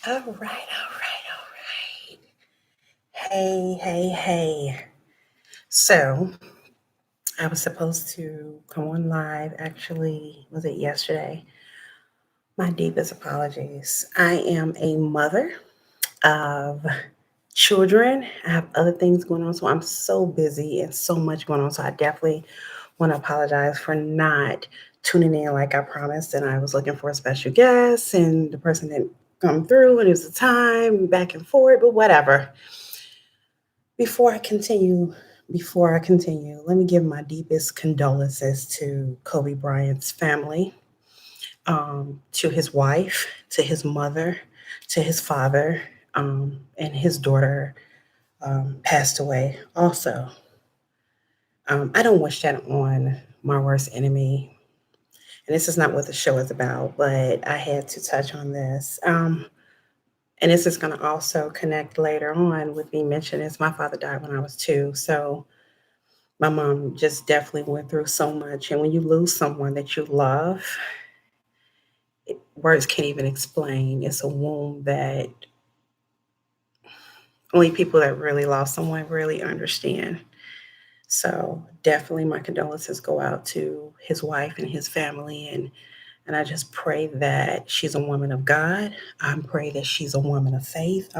All right, all right, all right. Hey, hey, hey. So I was supposed to come on live. Actually, was it yesterday? My deepest apologies. I am a mother of children. I have other things going on, so I'm so busy and so much going on. So I definitely want to apologize for not tuning in like I promised. And I was looking for a special guest, and the person didn't come through, and it was the time back and forth, but whatever. Before I continue, let me give my deepest condolences to Kobe Bryant's family, to his wife, to his mother, to his father, and his daughter passed away. Also, I don't wish that on my worst enemy. And this is not what the show is about, but I had to touch on this. And this is going to also connect later on with me mentioning this. My father died when I was 2. So my mom just definitely went through so much. And when you lose someone that you love, words can't even explain. It's a wound that only people that really lost someone really understand. So definitely my condolences go out to his wife and his family, and I just pray that she's a woman of God. I pray that she's a woman of faith.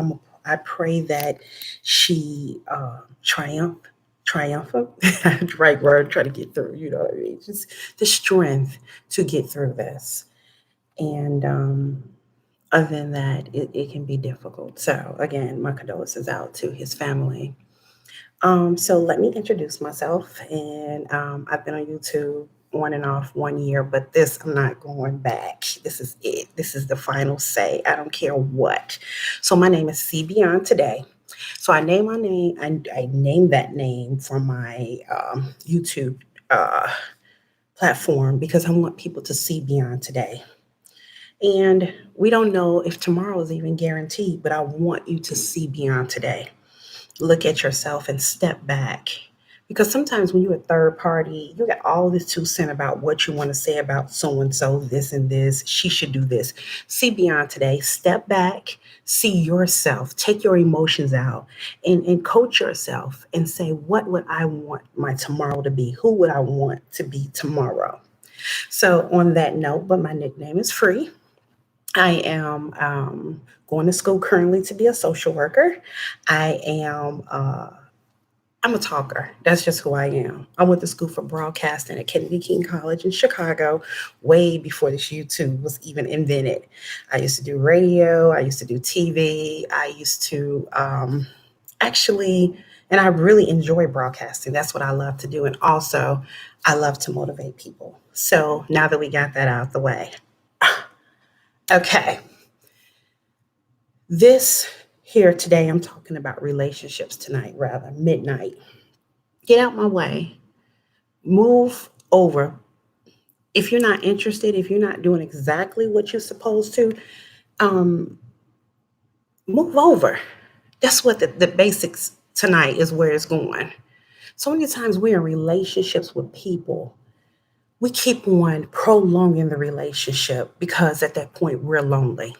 I pray that she triumphant, right word, try to get through, you know what I mean? Just the strength to get through this. And other than that, it can be difficult. So again, my condolences out to his family. So let me introduce myself. And I've been on YouTube on and off 1 year, but this, I'm not going back. This is it. This is the final say. I don't care what. So my name is C Beyond Today. So I name my name. I named that name from my YouTube uh, platform because I want people to see beyond today. And we don't know if tomorrow is even guaranteed, but I want you to see beyond today. Look at yourself and step back. Because sometimes when you're a third party, you got all this 2 cents about what you want to say about so and so, this and this, she should do this. See beyond today, step back, see yourself, take your emotions out, and coach yourself and say, what would I want my tomorrow to be? Who would I want to be tomorrow? So, on that note, but my nickname is Free. I am going to school currently to be a social worker. I am. I'm a talker. That's just who I am. I went to school for broadcasting at Kennedy King College in Chicago way before this YouTube was even invented. I used to do radio. I used to do TV. I used to actually, and I really enjoy broadcasting. That's what I love to do. And also, I love to motivate people. So now that we got that out the way, okay. This here today, I'm talking about relationships tonight, rather, midnight. Get out my way. Move over. If you're not interested, if you're not doing exactly what you're supposed to, um, move over. That's what the basics tonight is where it's going. So many times we're in relationships with people. We keep on prolonging the relationship because at that point we're lonely.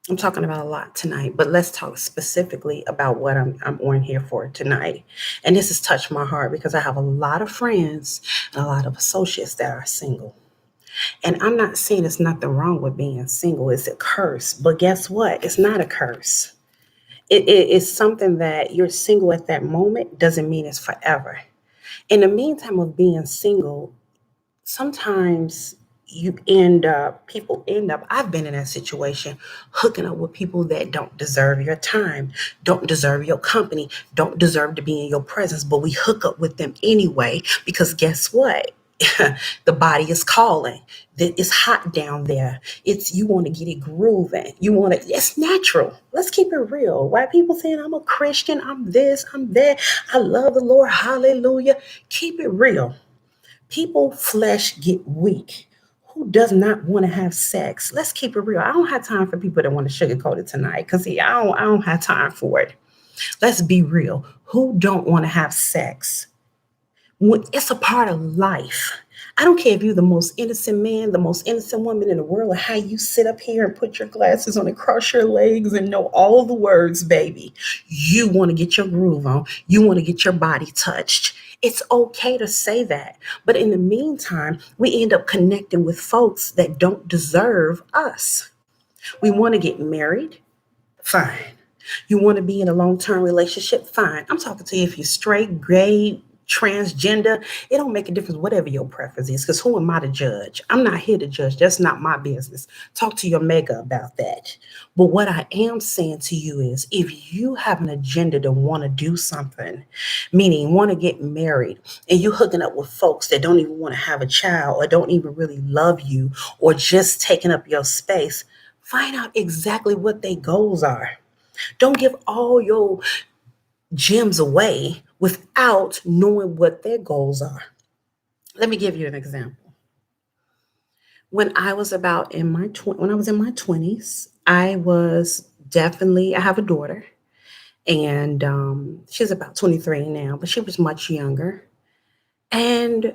I'm talking about a lot tonight, but let's talk specifically about what I'm on here for tonight. And this has touched my heart because I have a lot of friends and a lot of associates that are single. And I'm not saying there's nothing wrong with being single. It's a curse. But guess what? It's not a curse. It is something that you're single at that moment doesn't mean it's forever. In the meantime of being single, sometimes people end up, I've been in that situation, hooking up with people that don't deserve your time, don't deserve your company, don't deserve to be in your presence, but we hook up with them anyway because guess what? The body is calling. It's hot down there. It's you want to get it grooving. You want to. It's natural. Let's keep it real. Why people saying I'm a Christian? I'm this. I'm that. I love the Lord. Hallelujah. Keep it real. People flesh get weak. Who does not want to have sex? Let's keep it real. I don't have time for people that want to sugarcoat it tonight. Cause see, I don't have time for it. Let's be real. Who don't want to have sex? It's a part of life. I don't care if you're the most innocent man, the most innocent woman in the world, or how you sit up here and put your glasses on and cross your legs and know all of the words, baby. You want to get your groove on. You want to get your body touched. It's okay to say that. But in the meantime, we end up connecting with folks that don't deserve us. We want to get married. Fine. You want to be in a long term relationship? Fine. I'm talking to you if you're straight, gay, transgender. It don't make a difference, whatever your preference is, because who am I to judge? I'm not here to judge. That's not my business. Talk to your maker about that. But what I am saying to you is if you have an agenda to want to do something, meaning want to get married, and you hooking up with folks that don't even want to have a child or don't even really love you or just taking up your space, find out exactly what their goals are. Don't give all your gems away without knowing what their goals are. Let me give you an example. When I was about in my when I was in my 20s, I was definitely I have a daughter and she's about 23 now, but she was much younger. And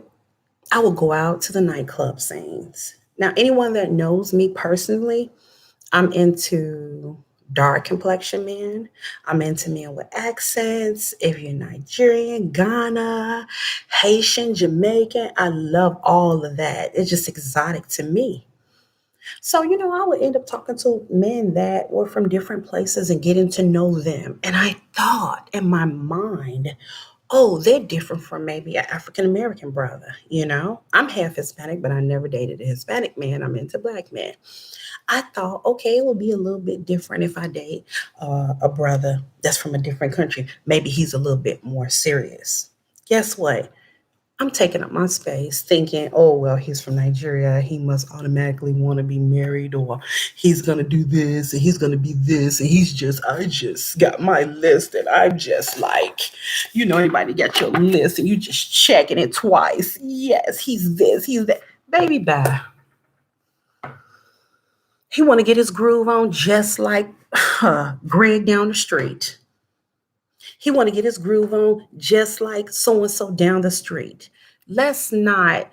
I would go out to the nightclub scenes. Now, anyone that knows me personally, I'm into dark complexion men. I'm into men with accents. If you're Nigerian, Ghana, Haitian, Jamaican, I love all of that. It's just exotic to me. So, I would end up talking to men that were from different places and getting to know them. And I thought in my mind, oh, they're different from maybe an African American brother. I'm half Hispanic, but I never dated a Hispanic man. I'm into black men. I thought, okay, it would be a little bit different if I date a brother that's from a different country. Maybe he's a little bit more serious. Guess what? I'm taking up my space thinking, oh, well, he's from Nigeria. He must automatically want to be married, or he's going to do this and he's going to be this. And I just got my list and I'm just like, anybody got your list and you just checking it twice. Yes, he's this, he's that. Baby, bye. He want to get his groove on just like Greg down the street. He want to get his groove on just like so and so down the street. Let's not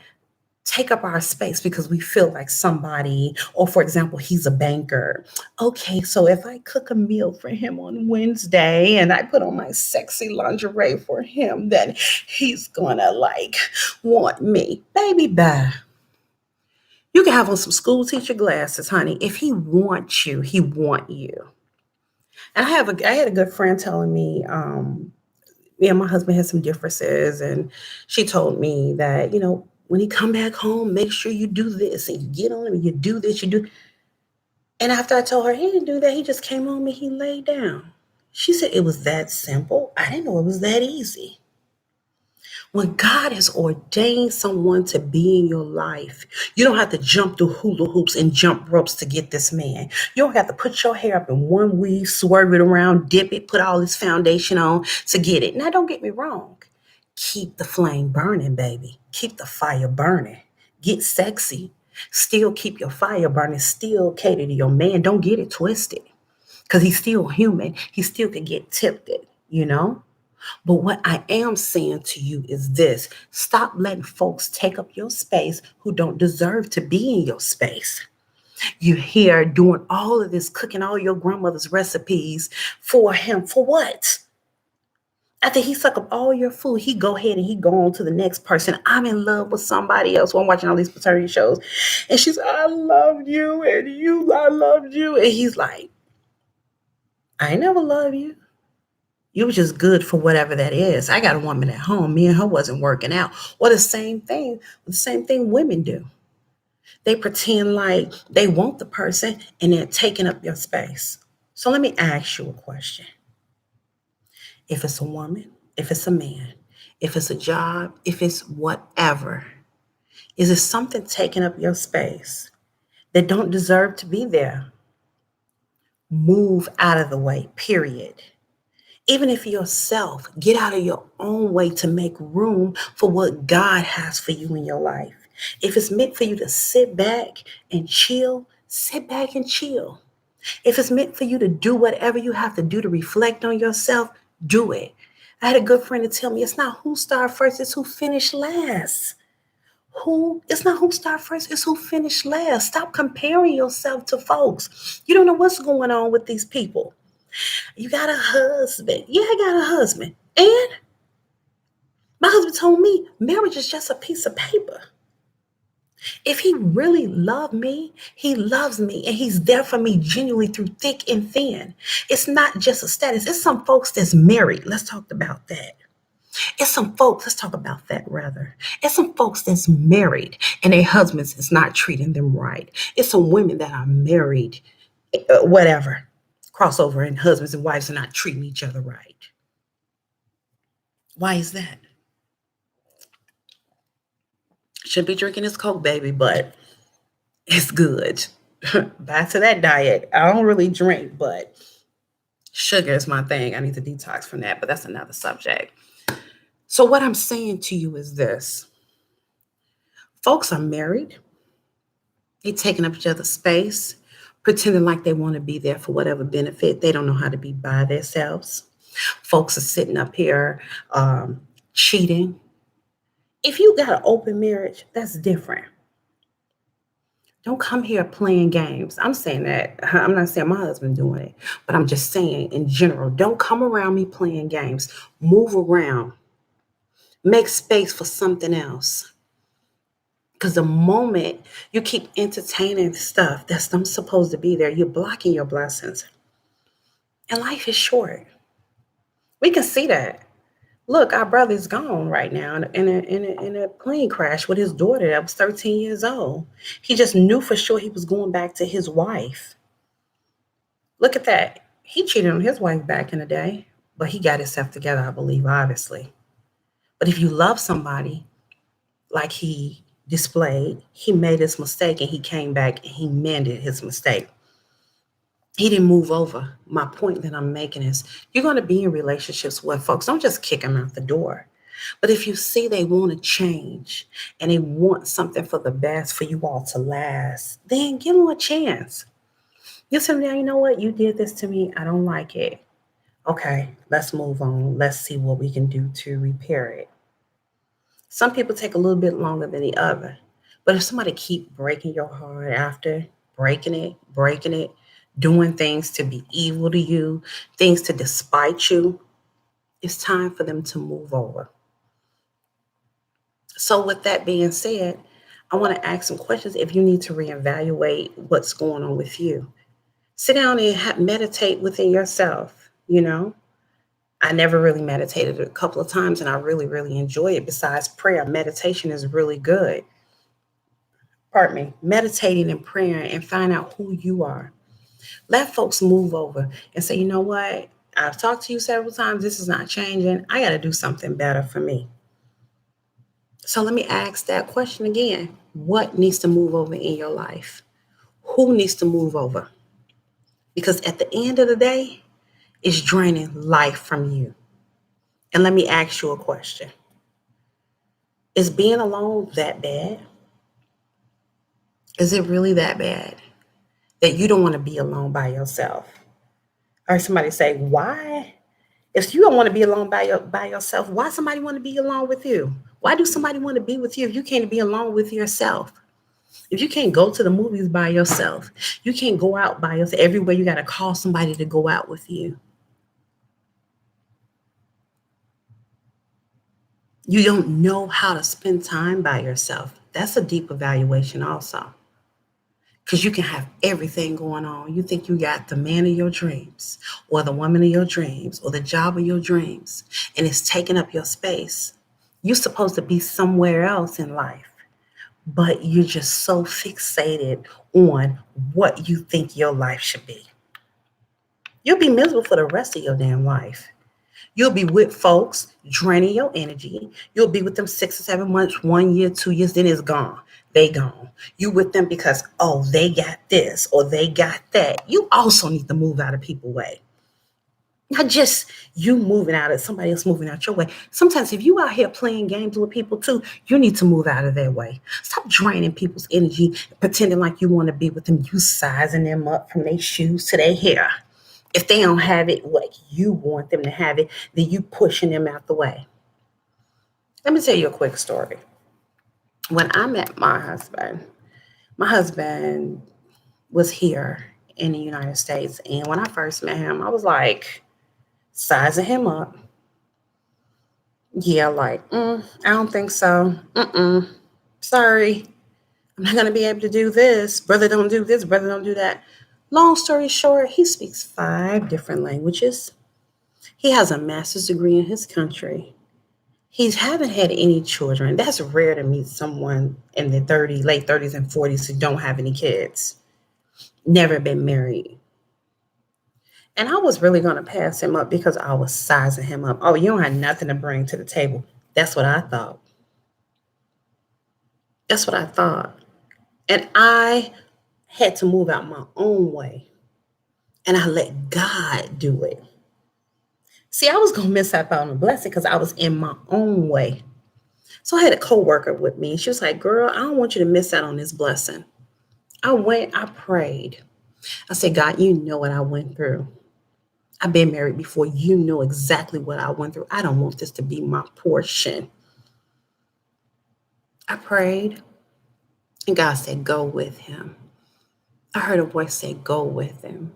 take up our space because we feel like somebody, or for example, he's a banker. Okay, so if I cook a meal for him on Wednesday and I put on my sexy lingerie for him, then he's gonna like want me. Baby, bye. You can have on some school teacher glasses, honey. If he wants you, he want you. And I had a good friend telling me, me and my husband had some differences, and she told me that, when he come back home, make sure you do this and you get on him and you do this, you do. And after I told her he didn't do that, he just came home and he laid down. She said it was that simple. I didn't know it was that easy. When God has ordained someone to be in your life, you don't have to jump through hula hoops and jump ropes to get this man. You don't have to put your hair up in one weave, swerve it around, dip it, put all this foundation on to get it. Now, don't get me wrong. Keep the flame burning, baby. Keep the fire burning. Get sexy. Still keep your fire burning. Still cater to your man. Don't get it twisted because he's still human. He still can get tempted. But what I am saying to you is this: stop letting folks take up your space who don't deserve to be in your space. You're here doing all of this, cooking all your grandmother's recipes for him. For what? After he suck up all your food, he go ahead and he go on to the next person. I'm in love with somebody else. Well, I'm watching all these paternity shows. And she's, I loved you and I loved you. And he's like, I ain't never love you. You was just good for whatever that is. I got a woman at home. Me and her wasn't working out. Well, the same thing women do. They pretend like they want the person and they're taking up your space. So let me ask you a question. If it's a woman, if it's a man, if it's a job, if it's whatever, is it something taking up your space that don't deserve to be there? Move out of the way, period. Even if yourself, get out of your own way to make room for what God has for you in your life. If it's meant for you to sit back and chill, sit back and chill. If it's meant for you to do whatever you have to do to reflect on yourself, do it. I had a good friend to tell me it's not who started first, it's who finished last. It's not who start first, it's who finished last. Stop comparing yourself to folks. You don't know what's going on with these people. You got a husband. Yeah, I got a husband. And my husband told me marriage is just a piece of paper. If he really loved me, he loves me and he's there for me genuinely through thick and thin. It's not just a status. It's some folks that's married. Let's talk about that. It's some folks, let's talk about that rather. It's some folks that's married and their husbands is not treating them right. It's some women that are married, whatever, crossover, and husbands and wives are not treating each other right. Why is that? Should be drinking this Coke, baby, but it's good. Back to that diet. I don't really drink, but sugar is my thing. I need to detox from that, but that's another subject. So, what I'm saying to you is this: folks are married, they taking up each other's space, pretending like they want to be there for whatever benefit. They don't know how to be by themselves. Folks are sitting up here cheating. If you got an open marriage, that's different. Don't come here playing games. I'm saying that. I'm not saying my husband doing it, but I'm just saying in general, don't come around me playing games. Move around. Make space for something else. Because the moment you keep entertaining stuff that's not supposed to be there, you're blocking your blessings. And life is short. We can see that. Look, our brother's gone right now in a plane crash with his daughter that was 13 years old. He just knew for sure he was going back to his wife. Look at that. He cheated on his wife back in the day, but he got himself together, I believe, obviously. But if you love somebody like he displayed, he made his mistake and he came back and he mended his mistake. He didn't move over. My point that I'm making is you're going to be in relationships with folks. Don't just kick them out the door. But if you see they want to change and they want something for the best for you all to last, then give them a chance. You say, now, you know what? You did this to me. I don't like it. Okay, let's move on. Let's see what we can do to repair it. Some people take a little bit longer than the other. But if somebody keep breaking your heart after breaking it, doing things to be evil to you, things to despite you, it's time for them to move over. So with that being said, I want to ask some questions if you need to reevaluate what's going on with you. Sit down and meditate within yourself, you know. I never really meditated a couple of times and I really, really enjoy it. Besides prayer, meditation is really good. Pardon me, meditating and praying and find out who you are. Let folks move over and say, you know what? I've talked to you several times. This is not changing. I got to do something better for me. So let me ask that question again. What needs to move over in your life? Who needs to move over? Because at the end of the day, it's draining life from you. And let me ask you a question. Is being alone that bad? Is it really that bad that you don't want to be alone by yourself? Or somebody say, why? If you don't want to be alone by yourself, why somebody want to be alone with you? Why do somebody want to be with you if you can't be alone with yourself? If you can't go to the movies by yourself, you can't go out by yourself. Everywhere you got to call somebody to go out with you. You don't know how to spend time by yourself. That's a deep evaluation also. Because you can have everything going on. You think you got the man of your dreams or the woman of your dreams or the job of your dreams, and it's taking up your space. You're supposed to be somewhere else in life, but you're just so fixated on what you think your life should be. You'll be miserable for the rest of your damn life. You'll be with folks draining your energy. You'll be with them 6 or 7 months, 1 year, 2 years, then it's gone. They gone. You with them because, oh, they got this or they got that. You also need to move out of people's way. Not just you moving out of somebody else moving out your way. Sometimes if you out here playing games with people too, you need to move out of their way. Stop draining people's energy, pretending like you want to be with them. You sizing them up from their shoes to their hair. If they don't have it like you want them to have it, then you pushing them out the way. Let me tell you a quick story. When I met my husband was here in the United States. And when I first met him, I was like sizing him up. Yeah, like, I don't think so. Sorry, I'm not going to be able to do this. Brother, don't do this. Brother, don't do that. Long story short, he speaks 5 different languages. He has a master's degree in his country. He haven't had any children. That's rare to meet someone in the late 30s and 40s who don't have any kids. Never been married. And I was really going to pass him up because I was sizing him up. Oh, you don't have nothing to bring to the table. That's what I thought. That's what I thought. And I had to move out my own way. And I let God do it. See, I was going to miss out on a blessing because I was in my own way. So I had a coworker with me. She was like, girl, I don't want you to miss out on this blessing. I prayed. I said, God, you know what I went through. I've been married before. You know exactly what I went through. I don't want this to be my portion. I prayed, and God said, go with him. I heard a voice say, go with him.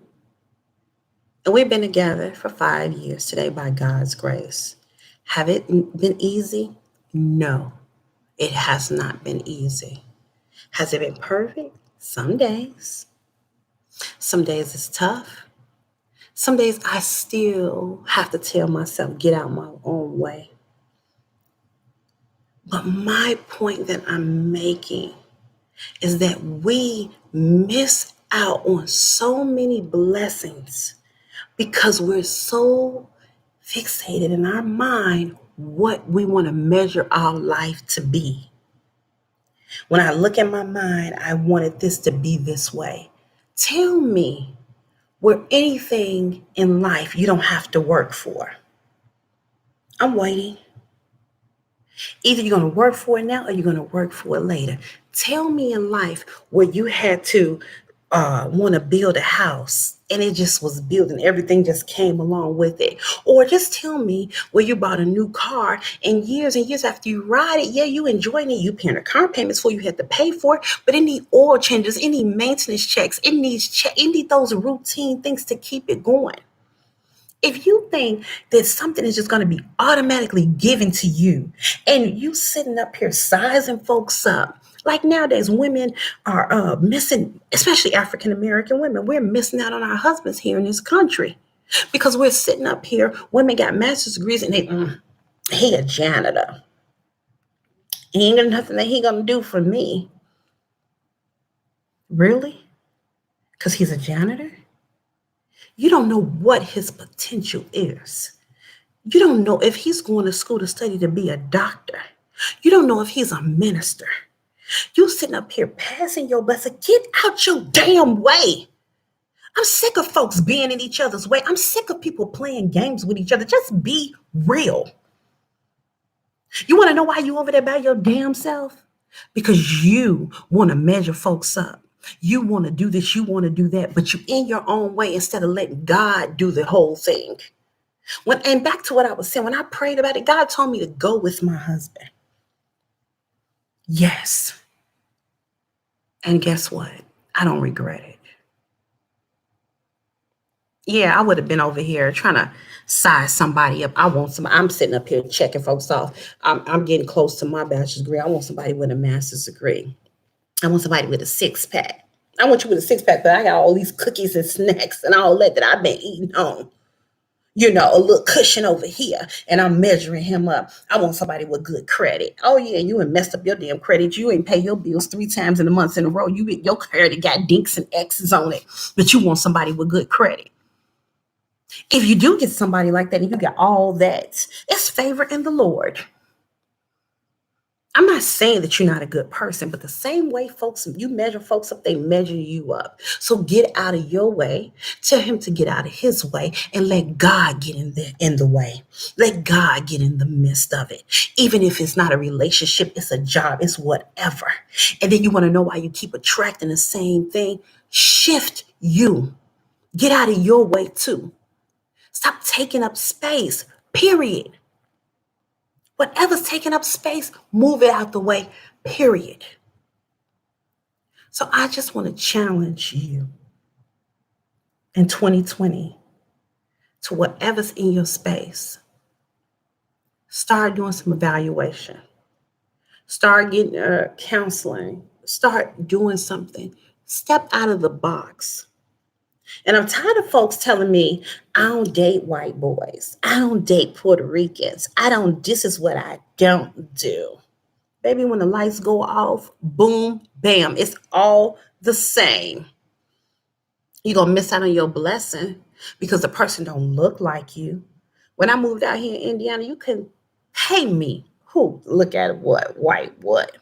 And we've been together for 5 years today by God's grace. Have it been easy? No, it has not been easy. Has it been perfect? Some days. Some days it's tough. Some days I still have to tell myself, get out my own way. But my point that I'm making is that we miss out on so many blessings because we're so fixated in our mind what we want to measure our life to be. When I look at my mind, I wanted this to be this way. Tell me where anything in life you don't have to work for. I'm waiting. Either you're going to work for it now or you're going to work for it later. Tell me in life where you had to want to build a house and it just was building, everything just came along with it. Or just tell me where you bought a new car and years after you ride it, yeah, you enjoying it, you paying the car payments for, you had to pay for it, but it need oil changes, it need maintenance checks, it need those routine things to keep it going. If you think that something is just going to be automatically given to you and you sitting up here sizing folks up, like nowadays women are missing, especially African American women, we're missing out on our husbands here in this country because we're sitting up here, women got master's degrees and he a janitor. He ain't got nothing that he gonna do for me. Really? Because he's a janitor? You don't know what his potential is. You don't know if he's going to school to study to be a doctor. You don't know if he's a minister. You sitting up here passing your blessing. Get out your damn way. I'm sick of folks being in each other's way. I'm sick of people playing games with each other. Just be real. You want to know why you over there by your damn self? Because you want to measure folks up. You want to do this, you want to do that, but you in your own way instead of letting God do the whole thing. And back to what I was saying, when I prayed about it, God told me to go with my husband. Yes. And guess what? I don't regret it. Yeah, I would have been over here trying to size somebody up. I want some. I'm sitting up here checking folks off. I'm getting close to my bachelor's degree. I want somebody with a master's degree. I want somebody with a 6-pack. I want you with a 6-pack, but I got all these cookies and snacks and all that I've been eating on. You know, a little cushion over here, and I'm measuring him up. I want somebody with good credit. Oh yeah, you ain't messed up your damn credit. You ain't pay your bills 3 times in a month in a row. Your credit got dinks and X's on it, but you want somebody with good credit. If you do get somebody like that and you got all that, it's favor in the Lord. I'm not saying that you're not a good person, but the same way you measure folks up, they measure you up. So get out of your way, tell him to get out of his way, and let God get in the way. Let God get in the midst of it. Even if it's not a relationship, it's a job, it's whatever. And then you want to know why you keep attracting the same thing? Shift you. Get out of your way too. Stop taking up space, period. Whatever's taking up space, move it out the way, period. So I just want to challenge you in 2020 to whatever's in your space. Start doing some evaluation. Start getting counseling. Start doing something. Step out of the box. And I'm tired of folks telling me, I don't date white boys. I don't date Puerto Ricans. This is what I don't do. Baby, when the lights go off, boom, bam, it's all the same. You're going to miss out on your blessing because the person don't look like you. When I moved out here in Indiana, you couldn't pay me. Who? Look at what? White what?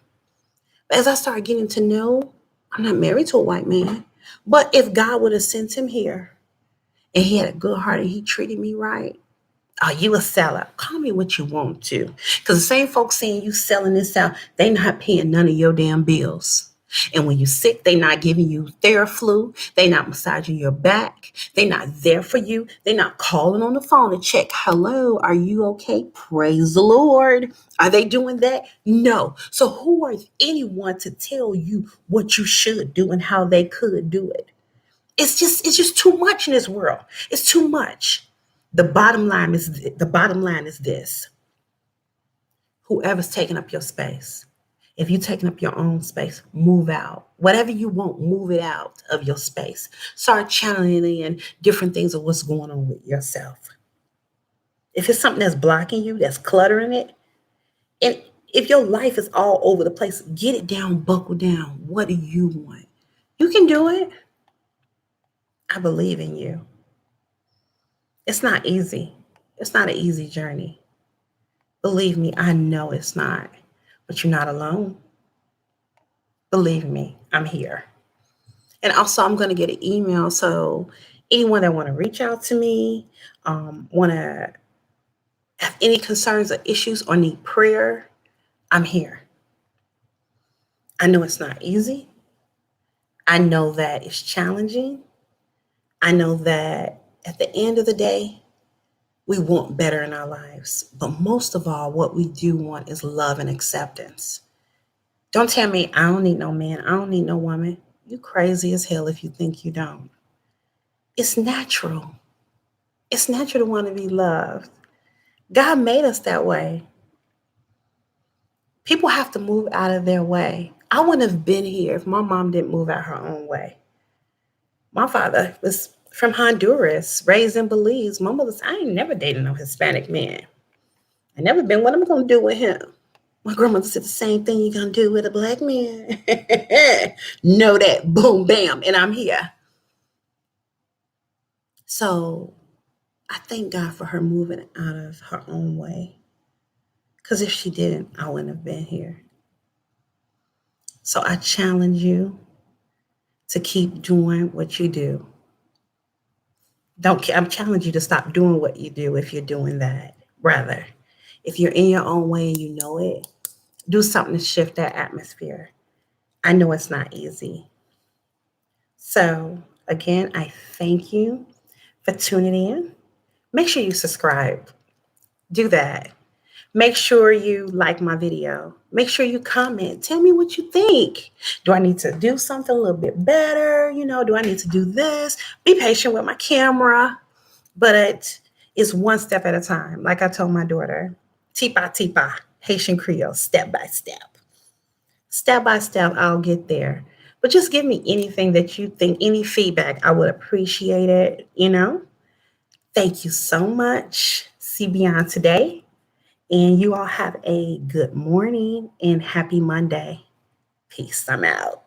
But as I started getting to know, I'm not married to a white man. But if God would have sent him here and he had a good heart and he treated me right, oh, you a sellout. Call me what you want to. Because the same folks saying you selling this out, they not paying none of your damn bills. And when you're sick, they not giving you Theraflu. They not massaging your back. They not there for you. They not calling on the phone to check, hello, are you okay? Praise the Lord. Are they doing that? No. So who are anyone to tell you what you should do and how they could do it? It's just too much in this world. It's too much. The bottom line is this. Whoever's taking up your space, if you're taking up your own space, move out. Whatever you want, move it out of your space. Start channeling in different things of what's going on with yourself. If it's something that's blocking you, that's cluttering it, and if your life is all over the place, get it down, buckle down. What do you want? You can do it. I believe in you. It's not easy. It's not an easy journey. Believe me, I know it's not, but you're not alone. Believe me, I'm here. And also, I'm going to get an email. So anyone that want to reach out to me, want to have any concerns or issues or need prayer, I'm here. I know it's not easy. I know that it's challenging. I know that at the end of the day, we want better in our lives. But most of all, what we do want is love and acceptance. Don't tell me I don't need no man. I don't need no woman. You crazy as hell if you think you don't. It's natural. It's natural to want to be loved. God made us that way. People have to move out of their way. I wouldn't have been here if my mom didn't move out her own way. My father was from Honduras, raised in Belize. My mother said, I ain't never dated no Hispanic man. I never been. What I'm going to do with him? My grandmother said the same thing you're going to do with a black man. Know that. Boom, bam. And I'm here. So I thank God for her moving out of her own way. Because if she didn't, I wouldn't have been here. So I challenge you to keep doing what you do. I'm challenging you to stop doing what you do if you're doing that. Rather, if you're in your own way and you know it, do something to shift that atmosphere. I know it's not easy. So again, I thank you for tuning in. Make sure you subscribe. Do that. Make sure you like my video. Make sure you comment. Tell me what you think. Do I need to do something a little bit better? Do I need to do this? Be patient with my camera, but it's one step at a time. Like I told my daughter, tipa tipa, Haitian Creole, step by step. Step by step, I'll get there. But just give me anything that you think, any feedback. I would appreciate it. Thank you so much. See beyond today. And you all have a good morning and happy Monday. Peace. I'm out.